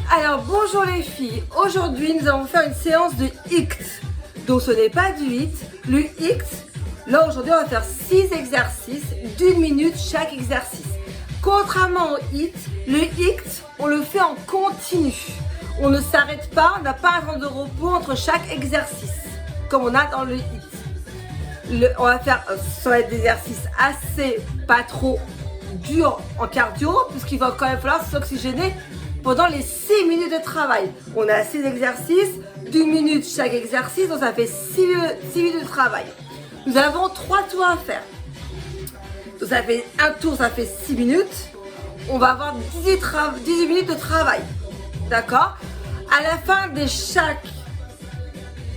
Alors bonjour les filles, aujourd'hui nous allons faire une séance de HIIT. Donc ce n'est pas du HIIT, le HIIT, là aujourd'hui on va faire 6 exercices d'1 minute chaque exercice. Contrairement au HIIT, le HIIT on le fait en continu. On ne s'arrête pas, on n'a pas un temps de repos entre chaque exercice, comme on a dans le HIIT. On va faire, ça va être des exercices assez pas trop durs en cardio, puisqu'il va quand même falloir s'oxygéner pendant les 6 minutes de travail. On a 6 exercices, d'1 minute chaque exercice, donc ça fait 6 minutes de travail. Nous avons 3 tours à faire. Donc ça fait un tour, ça fait 6 minutes. On va avoir 18 minutes de travail. D'accord? À la fin de chaque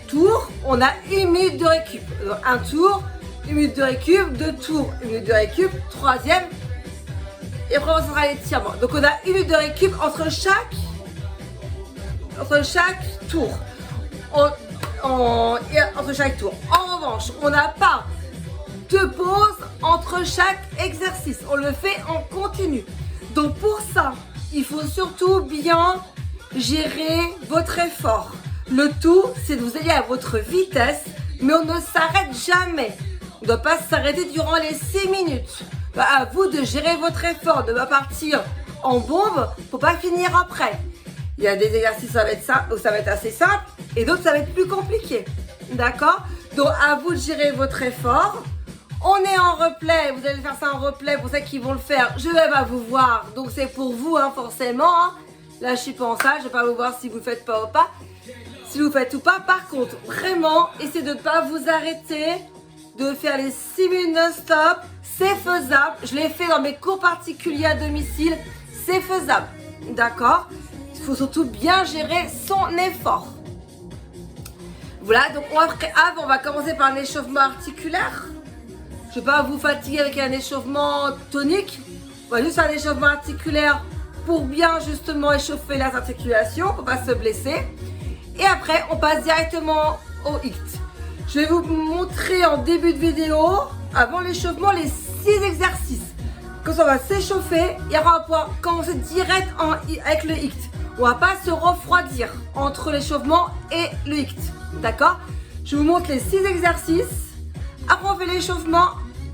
tour, on a 1 minute de récup. Donc un tour, 1 minute de récup, 2 tours, 1 minute de récup, troisième. Et après on sera l'étirement. Donc on a 1 minute de récup entre chaque tour. Entre chaque tour. En revanche, on n'a pas de pause entre chaque exercice. On le fait en continu. Donc pour ça, il faut surtout bien gérer votre effort. Le tout, c'est de vous aller à votre vitesse, mais on ne s'arrête jamais. On ne doit pas s'arrêter durant les 6 minutes. À vous de gérer votre effort, de ne pas partir en bombe pour pas finir après. Il y a des exercices ça va être assez simple et d'autres ça va être plus compliqué. D'accord? Donc à vous de gérer votre effort. On est en replay, vous allez faire ça en replay pour ceux qui vont le faire. Je vais pas vous voir, donc c'est pour vous forcément. Là je suis pas en salle, je vais pas vous voir si vous le faites pas ou pas. Si vous faites ou pas, par contre, vraiment, essayez de ne pas vous arrêter, de faire les 6 minutes non-stop. C'est faisable. Je l'ai fait dans mes cours particuliers à domicile. C'est faisable. D'accord? Il faut surtout bien gérer son effort. Voilà, donc on va commencer par un échauffement articulaire. Je ne vais pas vous fatiguer avec un échauffement tonique. On va juste faire un échauffement articulaire pour bien justement échauffer les articulations, pour ne pas se blesser. Et après, on passe directement au HIIT. Je vais vous montrer en début de vidéo, avant l'échauffement, les 6 exercices. Comme ça, on va s'échauffer et on va pouvoir commencer direct avec le HIIT. On ne va pas se refroidir entre l'échauffement et le HIIT. D'accord? Je vous montre les 6 exercices. Après, on fait l'échauffement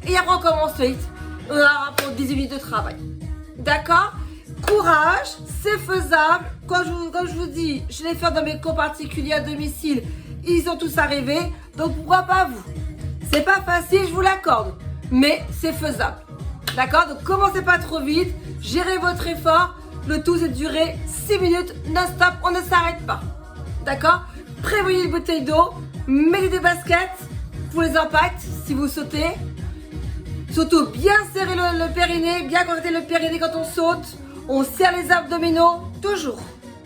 et après, on commence le HIIT. On aura pour 18 minutes de travail. D'accord? Courage, c'est faisable. Comme je vous dis, je l'ai fait dans mes cours particuliers à domicile. Ils sont tous arrivés, donc pourquoi pas vous? C'est pas facile, je vous l'accorde, mais c'est faisable. D'accord? Donc commencez pas trop vite, gérez votre effort. Le tout c'est de durer 6 minutes non-stop, on ne s'arrête pas. D'accord? Prévoyez une bouteille d'eau, mettez des baskets pour les impacts si vous sautez. Surtout bien serrer le périnée, bien contracter le périnée quand on saute. On serre les abdominaux, toujours.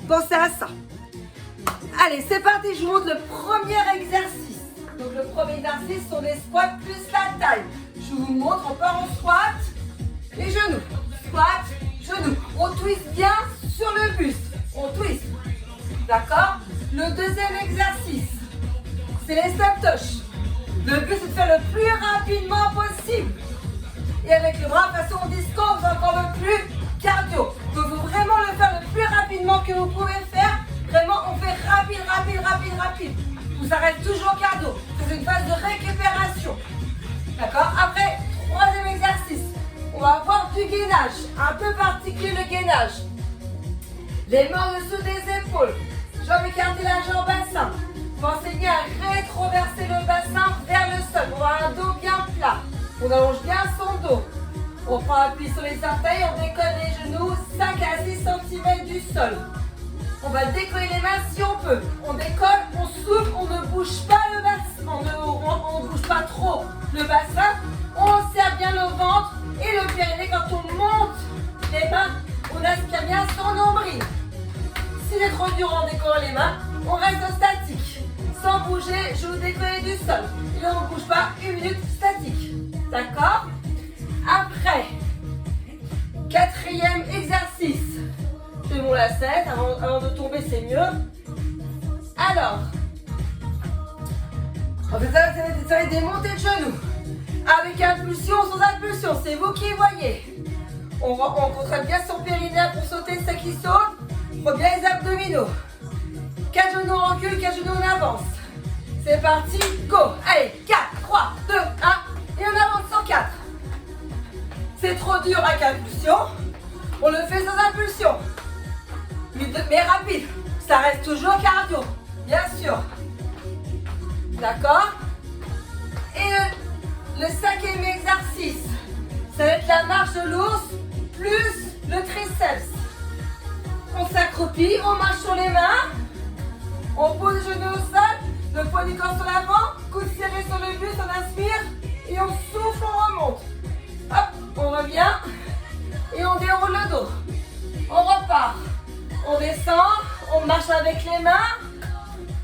Pensez à ça. Allez, c'est parti, je vous montre le premier exercice. Donc le premier exercice sont des squats plus la taille. Je vous montre, on part en squat, les genoux. Squat, genoux. On twist bien sur le buste. On twist. D'accord? Le deuxième exercice, c'est les step touch. Le but c'est de faire le plus rapidement possible. Et avec le bras, de toute façon, on disco, c'est encore le plus cardio. Donc, il faut vraiment le faire le plus rapidement que vous pouvez faire. Vraiment, on fait rapide. Vous arrêtez toujours cardio. C'est une phase de récupération. D'accord? Après, troisième exercice. On va avoir du gainage. Un peu particulier le gainage. Les mains en dessous des épaules. Jambes écartées, la jambe bassin. Pensez bien à rétroverser le bassin vers le sol. On a un dos bien plat. On allonge bien son dos. On prend appui sur les orteils, on décolle les genoux 5 à 6 cm du sol. On va décoller les mains si on peut. On décolle, on souffle, on ne bouge pas le bassin. On ne bouge pas trop le bassin. On serre bien le ventre et le périnée. Quand on monte les mains, on aspire bien son nombril. Si c'est trop dur, on décolle les mains. On reste statique. Sans bouger, je vous décolle du sol. Et là, on ne bouge pas 1 minute statique. D'accord? Après, quatrième exercice. C'est mon lacet, avant de tomber, c'est mieux. Alors, on fait ça va être des montées de genoux. Avec impulsion, sans impulsion, c'est vous qui voyez. On contracte bien son périnée pour sauter, ceux qui sautent. Faut bien les abdominaux. 4 genoux en recul, 4 genoux en avance. C'est parti, go. Allez, 4, 3, 2, 1. Et on avance sur 4. C'est trop dur avec impulsion. On le fait sans impulsion. Mais rapide. Ça reste toujours cardio, bien sûr. D'accord? Et le 5e exercice, ça va être la marche de l'ours plus le triceps. On s'accroupit, on marche sur les mains. On pose les genoux au sol, le poids du corps sur l'avant, coude serré sur le buste, on inspire et on souffle, on remonte. Hop, on revient et on déroule le dos. On repart, on descend, on marche avec les mains,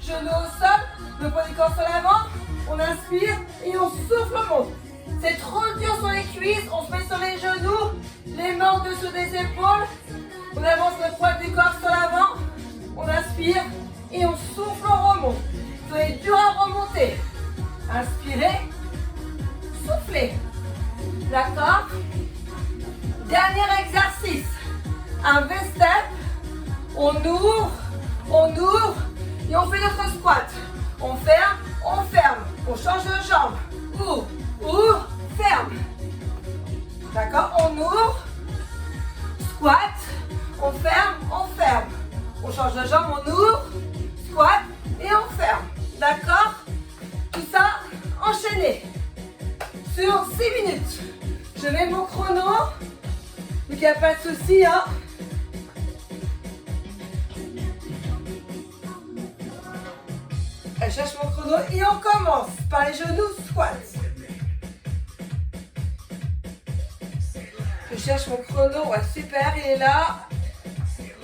genoux au sol, le poids du corps sur l'avant, on inspire et on souffle, on monte. C'est trop dur sur les cuisses, on se met sur les genoux, les mains en dessous des épaules, on avance le poids du corps sur l'avant, on inspire et on souffle, on remonte. C'est dur à remonter. Inspirez, soufflez. D'accord? Dernier exercice. Un V-step. On ouvre et on fait notre squat. On ferme. On change de jambe. Ouvre, ferme. D'accord? On ouvre, squat, on ferme. On change de jambe, on ouvre, squat et on ferme. D'accord? Tout ça enchaîné sur 6 minutes. Je mets mon chrono, donc il n'y a pas de souci. Hein? Elle cherche mon chrono et on commence par les genoux squat. Je cherche mon chrono, ouais, super, il est là.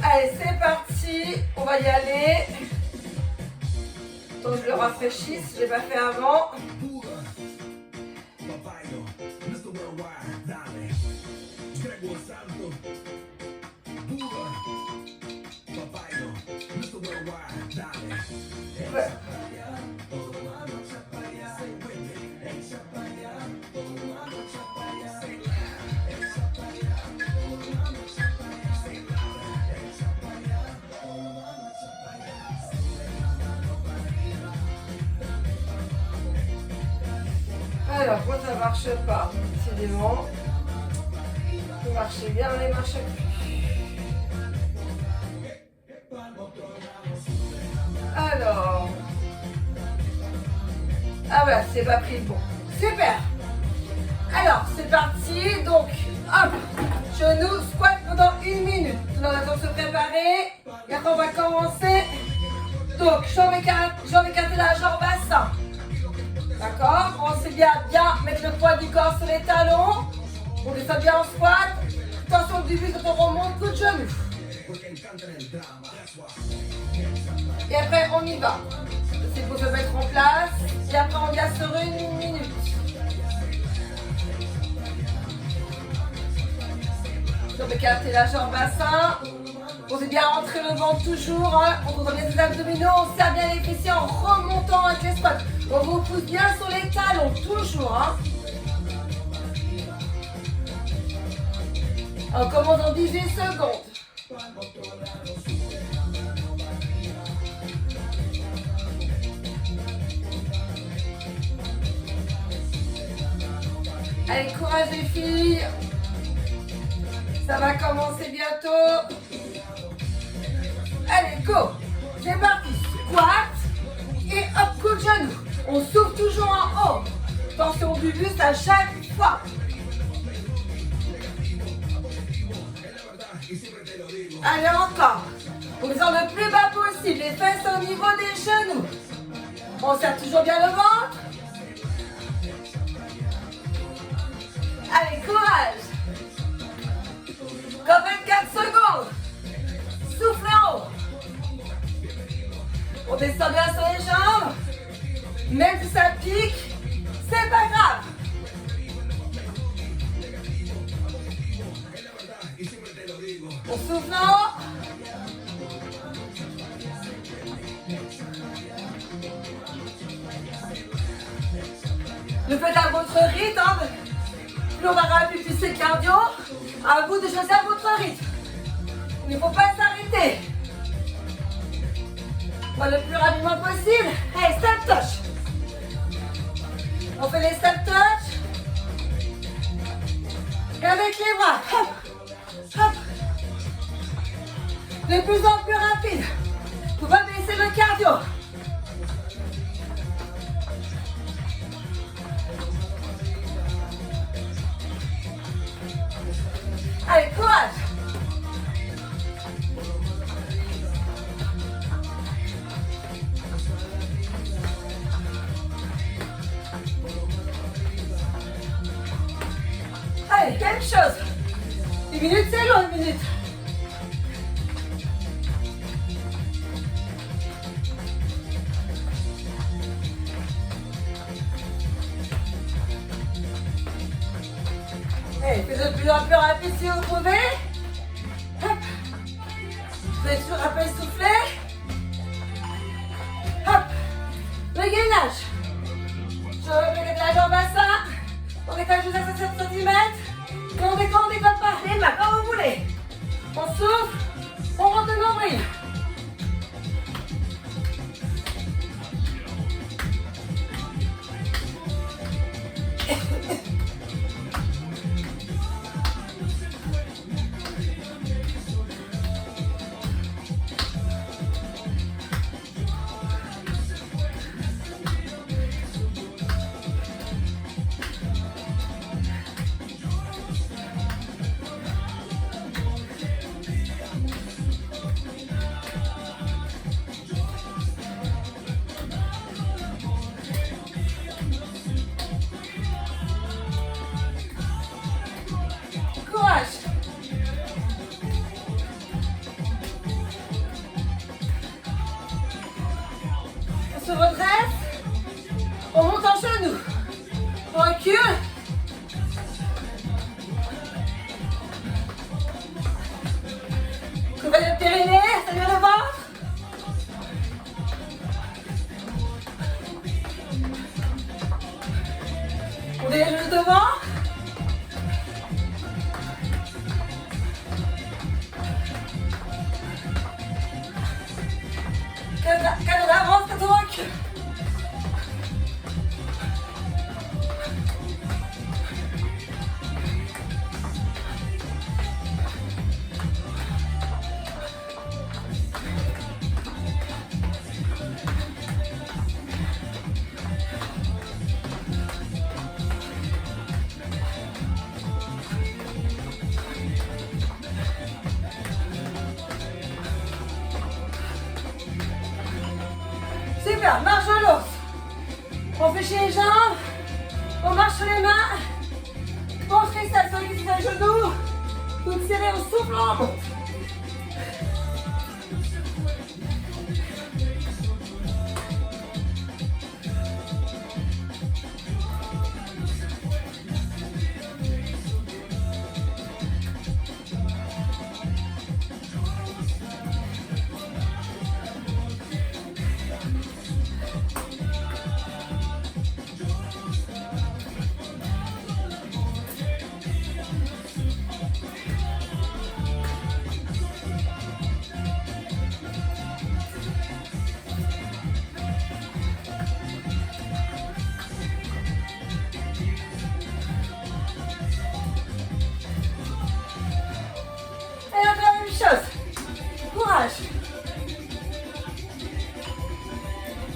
Allez, c'est parti, on va y aller. Donc je le rafraîchisse, je ne l'ai pas fait avant. Ouais. Alors, moi ça marche pas, décidément. Vous marchez bien, mais marchez plus. Alors. Ah voilà, c'est pas pris le bon. Super. Alors, c'est parti. Donc, hop, genoux, squat pendant 1 minute. On attend de se préparer. Et après, on va commencer. Donc, jambe écartée, la jambe bassin. D'accord? On sait bien mettre le poids du corps sur les talons. On descend bien en squat. Attention du buste quand on remonte, coup de genou. Et après, on y va. C'est pour se mettre en place. Et après, on garde sur 1 minute. Jambe écartée, la jambe bassin. On sait bien rentrer le ventre toujours. Hein. On contrôle bien les abdominaux. On serre bien les fessiers en remontant avec les squats. On repousse bien sur les talons, toujours. Hein. On commence dans 18 secondes. Allez, courage les filles. Ça va commencer bientôt. Allez, go. C'est parti. Squat. Et hop, coup de genou. On souffle toujours en haut. Tension du buste à chaque fois. Allez, encore. On descend le plus bas possible. Les fesses au niveau des genoux. On serre toujours bien le ventre. Allez, courage. Encore 24 secondes. Souffle en haut. On descend bien sur les jambes. Même si ça pique, c'est pas grave. On souffle en haut. Le faites à votre rythme. Hein. Plus on va rappeler, plus c'est cardio. À vous de choisir votre rythme. Il ne faut pas s'arrêter. Le plus rapidement possible. Hey, step touch. On fait les step touch. Et avec les bras. Hop, hop. De plus en plus rapide. Faut pas baisser le cardio. Allez, courage. Allez, quelque chose. 10 minutes, c'est long, 1 minute. Allez, faites de plus en plus rapide si vous pouvez. Hop. Vous êtes toujours un peu essoufflé. Hop. Le gainage. Je remets la jambe à ça. On décolle juste à 7 cm. Et on décolle pas. Les mains, comme vous voulez. On souffle. On rentre le nombril. On se redresse. On monte en genou. On recule. Couvert le périnée, salut le ventre. On dégage le devant. Quand on avance, quand on recule. Super, marche de l'os. On fléchit les jambes. On marche sur les mains. On se fait ça, sollicite les genoux. Coude serré, on souffle, on monte.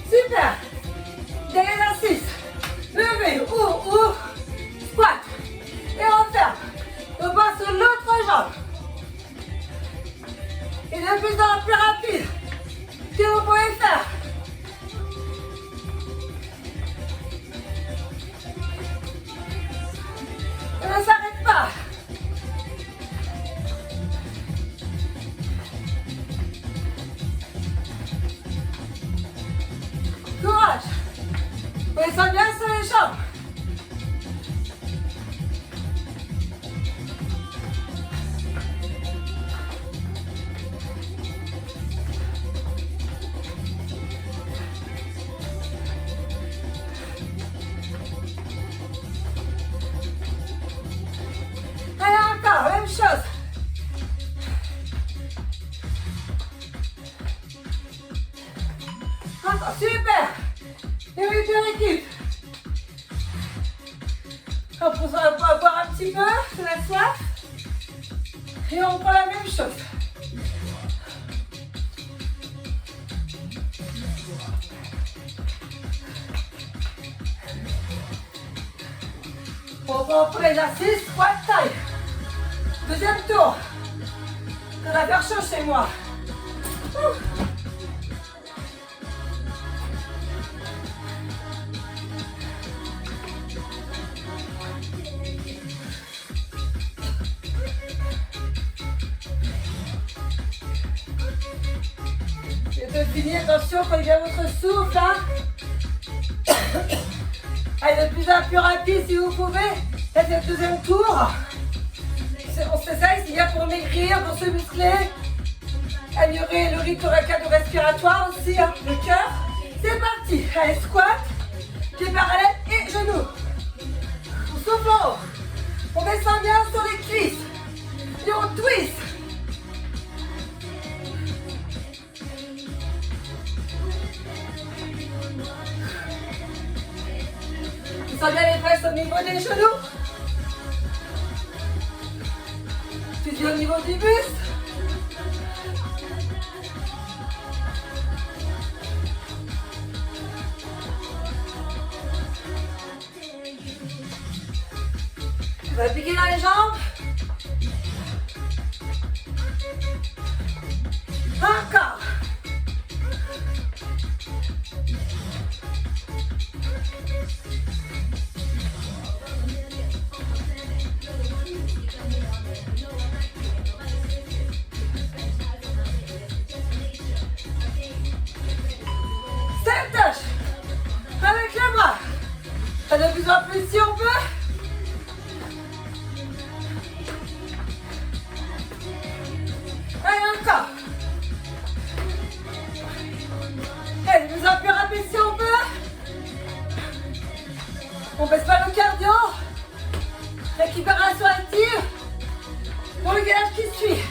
Super. Dernier exercice. Levez, ouvre, squat. Et on ferme. On passe sur l'autre jambe. Et de plus en plus rapide que vous pouvez faire. Et ne s'arrête pas. Courage. Descends bien sur les jambes. Allez encore, même chose. Attends, super. Et oui, bien équipe. On peut boire un petit peu, c'est la soif. Et on prend la même chose. On reprend pour l'exercice, squat taille. Deuxième tour. Ça va faire chaud chez moi. Et de finir, attention, prenez bien votre souffle. Hein. Allez, de plus en plus rapide si vous pouvez. Là, c'est le deuxième tour. On se fait ça ici pour maigrir, pour se muscler. Améliorer le rythme cardio-respiratoire aussi, hein, le cœur. C'est parti. Allez, squat, pieds parallèles et genoux. On souffle en haut. On descend bien sur les cuisses. Et on twist. On sent bien les fesses au niveau des genoux. Puis au niveau du buste. On va piquer dans les jambes. Encore. Step touch. Avec les bras. Ça de plus en plus si on peut. Allez, encore. Allez, de plus en plus rapide si on peut. On baisse pas le cardio. Récupération active. Pour le gainage qui suit.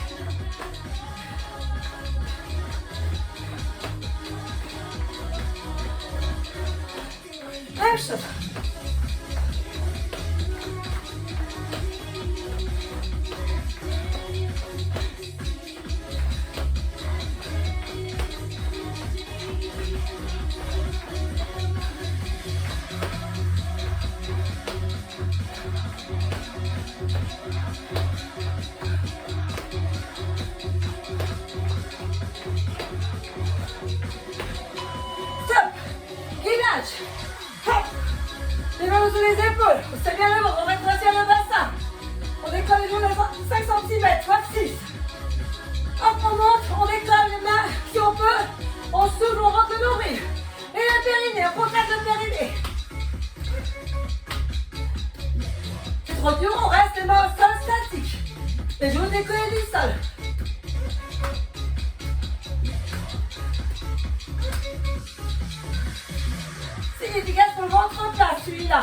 Même chose. Stop. Gainage. Hop. Les mains sous les épaules. On serre bien le ventre. On rétrécit le bassin. On décolle les genoux de 5 cm. Fois 6. Hop, on monte. On décolle les mains si on peut. On souffle, on rentre le nombril. Et le périnée. On contracte le périnée. C'est trop dur. On reste les mains au sol statiques. Les genoux décollés du sol. C'est efficace pour le ventre en place, celui-là.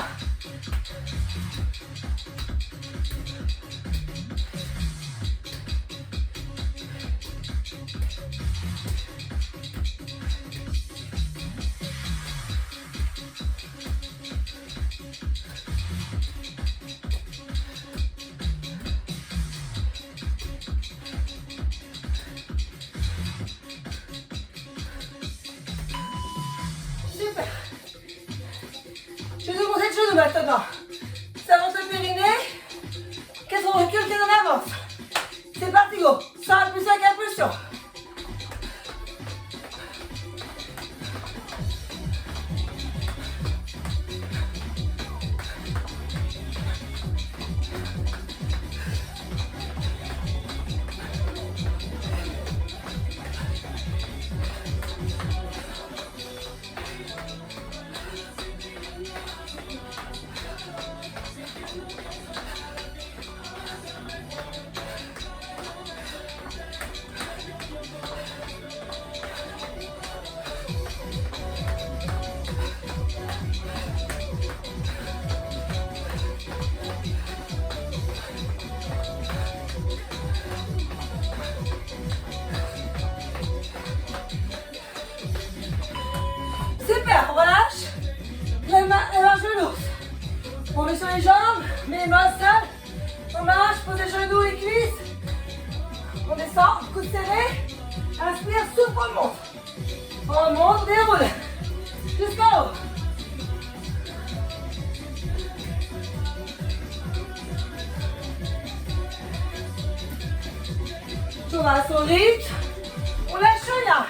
Super. Je vais vous montrer le genou maintenant. Ça avance le périnée. Qu'est-ce qu'on recule, qu'est-ce qu'on avance. C'est parti, go. Sans impulsion avec impulsion. les mains au sol. On marche, pose les genoux, les cuisses. On descend, coude serré. Inspire, souffle, on monte. On monte, déroule. Jusqu'en haut. Tourne à son rythme. On lâche rien.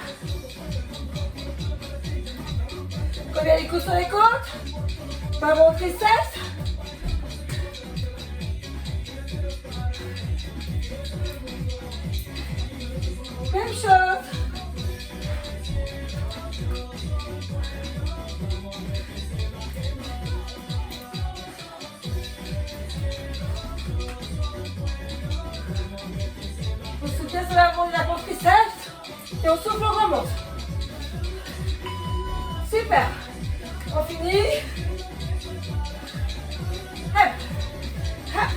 Coller les coudes sur les côtes. Pas mon triceps. Même chose. On soutient sur l'avant de la pompe triceps et on souffle, on remonte. Super. On finit. Hop. Hop.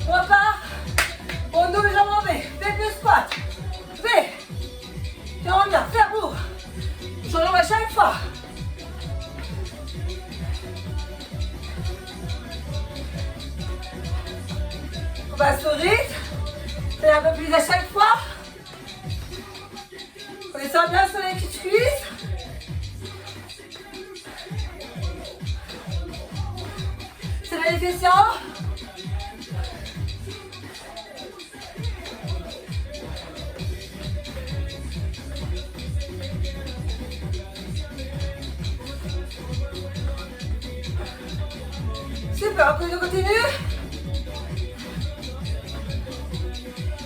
On repart. On ouvre les jambes en V. V plus squat. V. Et on revient. Faire bout. Changeons à chaque fois. On passe au rythme. C'est un peu plus à chaque fois. On descend bien sur les cuisses. C'est bénéficiant. Super, on continue.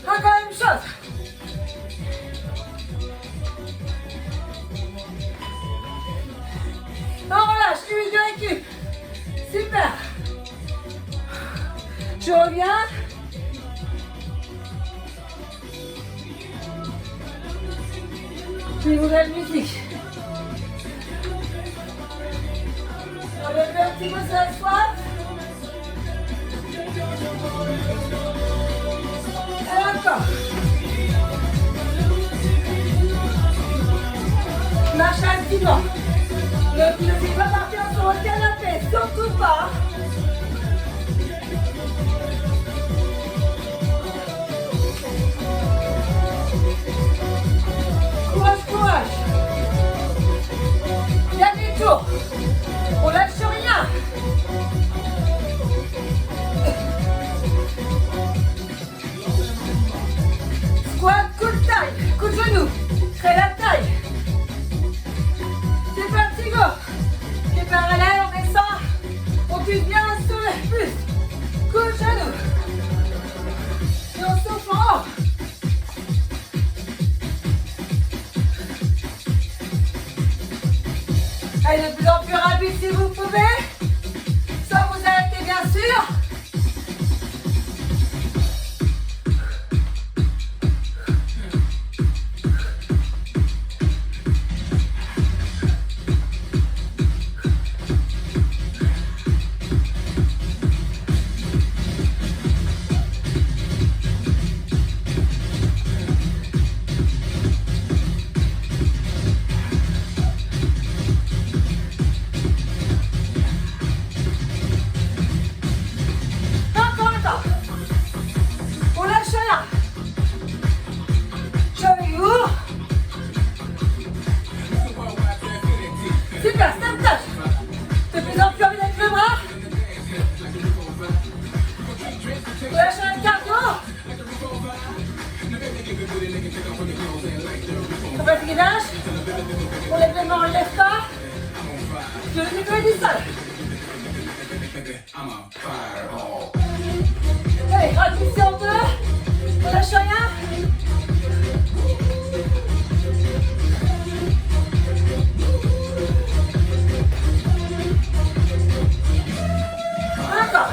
Encore la même chose. On relâche, huile de récup. Super. Je reviens. Une nouvelle musique. On va faire un petit peu sur la squat. Et encore. Marche activement. Ne laissez pas partir sur le canapé, surtout pas. Courage, courage. Dernier tour. On lâche rien. Squat, coup de taille, coup de genou. Crée la taille. C'est parti, go. Pied parallèle, on descend. On tue bien sur le buste. Coup de genou. Et on souffle en haut. Allez, de plus en plus rapide si vous pouvez. Sans vous arrêter, bien sûr. On lève les mains, on lève pas. Je le nettoie du sol. Allez, ratissez en deux. On lâche rien. Encore.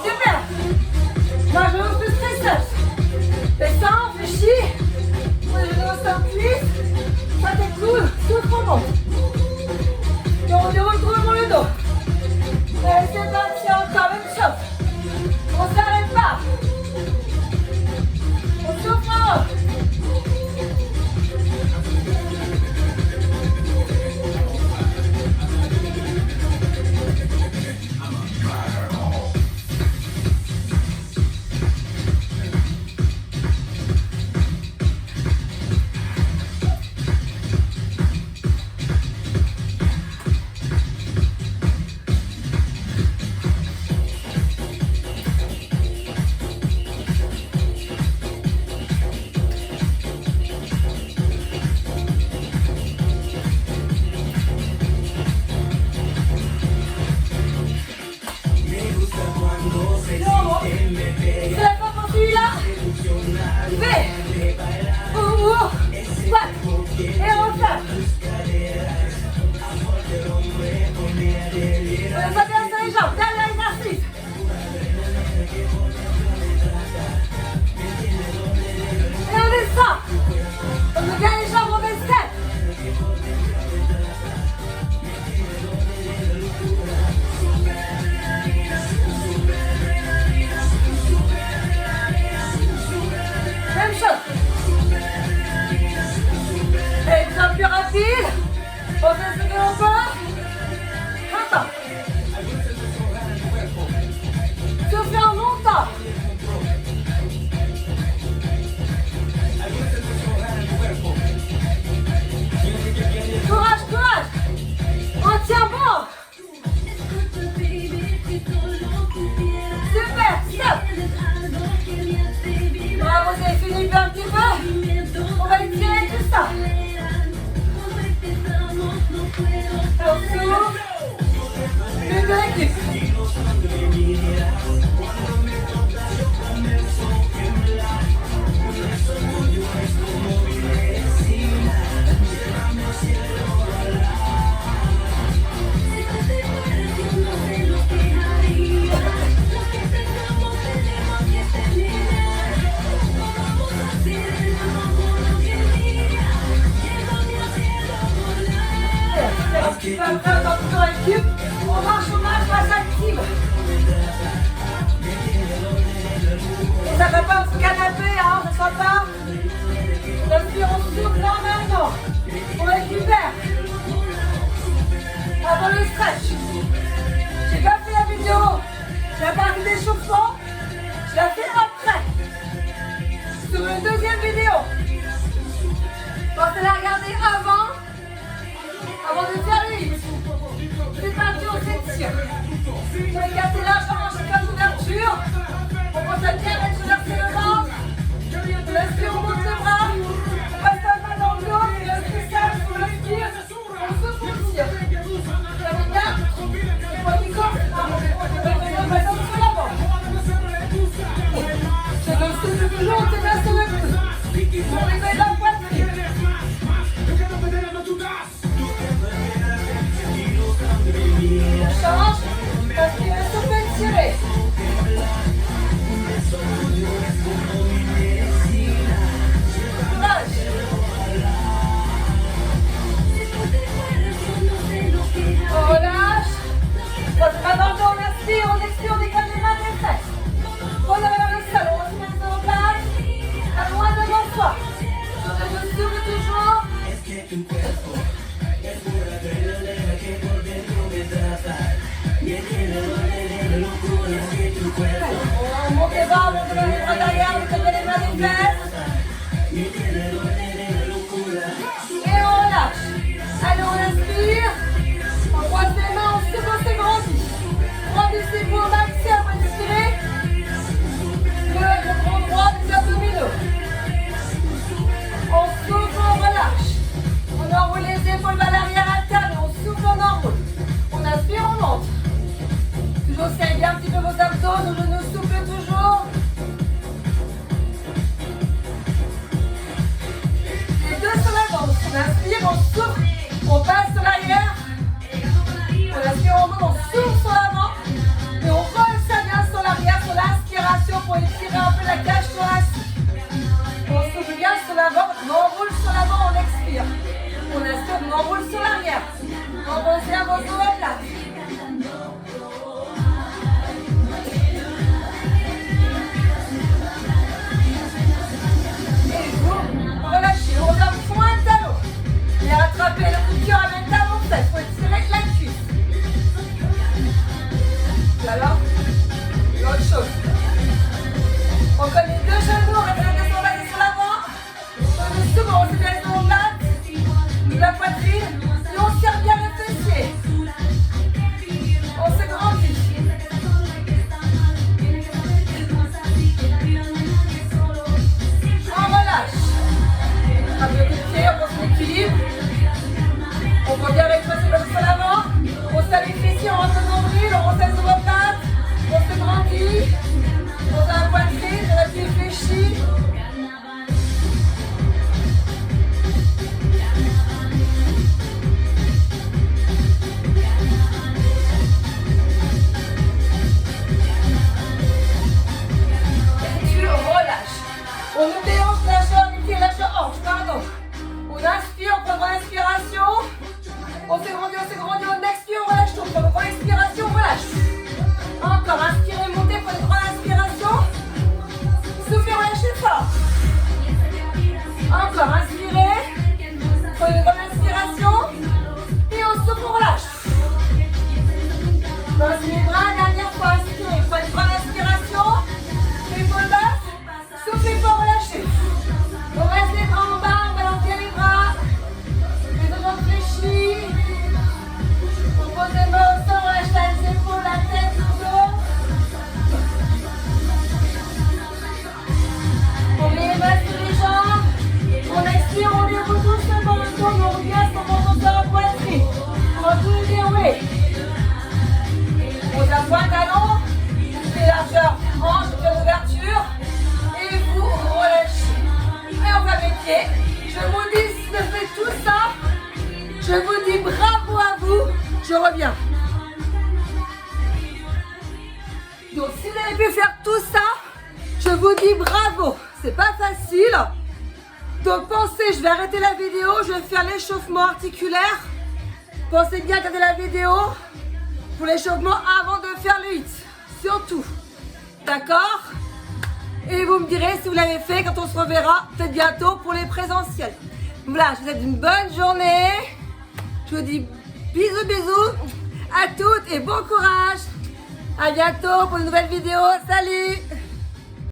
Super. Moi, je lance le stress. Fais ça, fais chier. Moi, je lance un cuisse. Ça t'écoule, souffle en monte. Et on déroule tout le monde le dos. Et c'est parti, encore même chose. On s'arrête pas. On souffle en haut. On marche, passe active. Et ça ne va pas au canapé, hein, ça ne soit pas. On souffle là maintenant. On récupère. Avant le stretch. J'ai pas fait la vidéo. J'ai la partie d'échauffement. Je la fais après. Sur une deuxième vidéo. Pensez la regarder avant de faire les hits. C'est parti, on s'étire. Je vais casser la hanche comme ouverture. On pense à bien reverser le ventre. L'inspire, on monte le bras. On passe la main dans le dos. Et l'inspire calme, on l'inspire. On souffle, on tire. Ça vous garde. Le poids du corps. On passe sur l'avant. C'est le souffle toujours, on tient sur le cou. On réveille la poitrine. On change parce qu'il ne se peut tirer. Lâche. On relâche. On se met dans le dos, on inspire, on expire, on décale les mains des fesses. On arrive vers le sol, on se met en place. À loin devant soi. Sur le souffle toujours. On monte les bras, on monte les bras derrière, on monte les mains des fesses. Et on relâche. Allez, on inspire. On croise les mains, on souffle, on s'égrandit. Grandissez-vous au maximum, inspirez. Le bras droit des abdominaux. On souffle, on relâche. On enroule les épaules vers l'arrière alterne, on souffle, on enroule. On inspire, on monte. Toujours serrez bien un petit peu vos abdos, nos genoux soufflent toujours. Les deux sur l'avant, on inspire, on souffle, on passe sur l'arrière. On inspire, on monte. Donc si vous avez pu faire tout ça, je vous dis bravo. C'est pas facile. Donc pensez, je vais arrêter la vidéo, je vais faire l'échauffement articulaire. Pensez bien à regarder la vidéo pour l'échauffement avant de faire le hit. Surtout. D'accord? Et vous me direz si vous l'avez fait quand on se reverra peut-être bientôt pour les présentiels. Voilà, je vous souhaite une bonne journée. Je vous dis bisous bisous à toutes et bon courage. À bientôt pour une nouvelle vidéo. Salut!